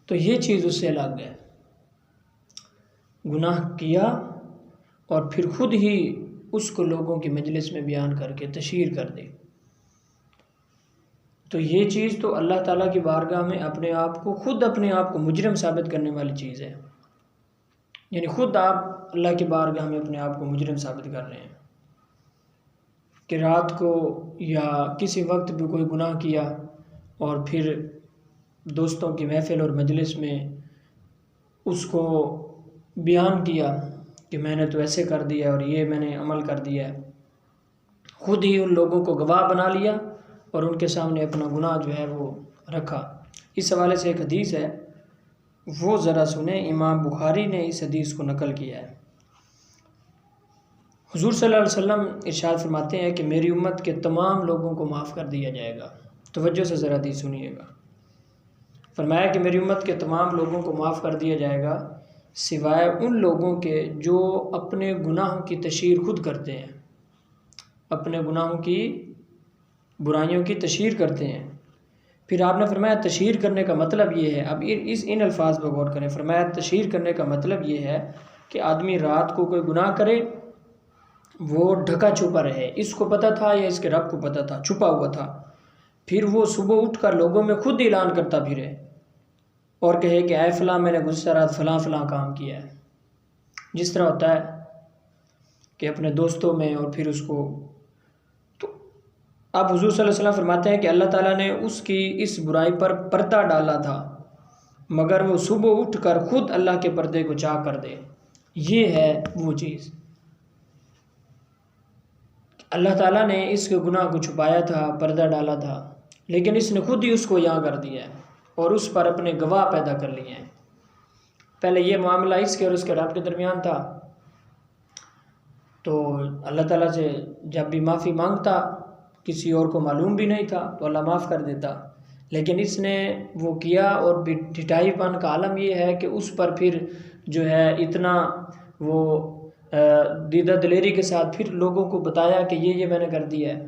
تو یہ چیز اس سے الگ ہے، گناہ کیا اور پھر خود ہی اس کو لوگوں کی مجلس میں بیان کر کے تشہیر کر دے، تو یہ چیز تو اللہ تعالیٰ کی بارگاہ میں اپنے آپ کو مجرم ثابت کرنے والی چیز ہے، یعنی خود آپ اللہ کی بارگاہ میں اپنے آپ کو مجرم ثابت کر رہے ہیں کہ رات کو یا کسی وقت بھی کوئی گناہ کیا اور پھر دوستوں کی محفل اور مجلس میں اس کو بیان کیا کہ میں نے تو ایسے کر دیا اور یہ میں نے عمل کر دیا ہے، خود ہی ان لوگوں کو گواہ بنا لیا اور ان کے سامنے اپنا گناہ جو ہے وہ رکھا۔ اس حوالے سے ایک حدیث ہے، وہ ذرا سنیں، امام بخاری نے اس حدیث کو نقل کیا ہے۔ حضور صلی اللہ علیہ وسلم ارشاد فرماتے ہیں کہ میری امت کے تمام لوگوں کو معاف کر دیا جائے گا۔ توجہ سے ذرا حدیث سنیے گا۔ فرمایا کہ میری امت کے تمام لوگوں کو معاف کر دیا جائے گا سوائے ان لوگوں کے جو اپنے گناہوں کی تشہیر خود کرتے ہیں، اپنے گناہوں کی برائیوں کی تشہیر کرتے ہیں۔ پھر آپ نے فرمایا تشہیر کرنے کا مطلب یہ ہے، اب ان الفاظ پر غور کریں، فرمایا تشہیر کرنے کا مطلب یہ ہے کہ آدمی رات کو کوئی گناہ کرے، وہ ڈھکا چھپا رہے، اس کو پتہ تھا یا اس کے رب کو پتہ تھا، چھپا ہوا تھا، پھر وہ صبح اٹھ کر لوگوں میں خود اعلان کرتا پھرے اور کہے کہ اے فلاں میں نے گزشتہ رات فلاں فلاں کام کیا ہے، جس طرح ہوتا ہے کہ اپنے دوستوں میں، اور پھر اس کو تو اب حضور صلی اللہ علیہ وسلم فرماتے ہیں کہ اللہ تعالیٰ نے اس کی اس برائی پر پردہ ڈالا تھا مگر وہ صبح اٹھ کر خود اللہ کے پردے کو چاک کر دے۔ یہ ہے وہ چیز، اللہ تعالیٰ نے اس کے گناہ کو چھپایا تھا، پردہ ڈالا تھا، لیکن اس نے خود ہی اس کو یہاں کر دیا ہے اور اس پر اپنے گواہ پیدا کر لیے ہیں۔ پہلے یہ معاملہ اس کے اور اس کے رب کے درمیان تھا، تو اللہ تعالیٰ سے جب بھی معافی مانگتا کسی اور کو معلوم بھی نہیں تھا تو اللہ معاف کر دیتا، لیکن اس نے وہ کیا، اور ڈھٹائی پن کا عالم یہ ہے کہ اس پر پھر جو ہے اتنا وہ دیدہ دلیری کے ساتھ پھر لوگوں کو بتایا کہ یہ میں نے کر دیا ہے،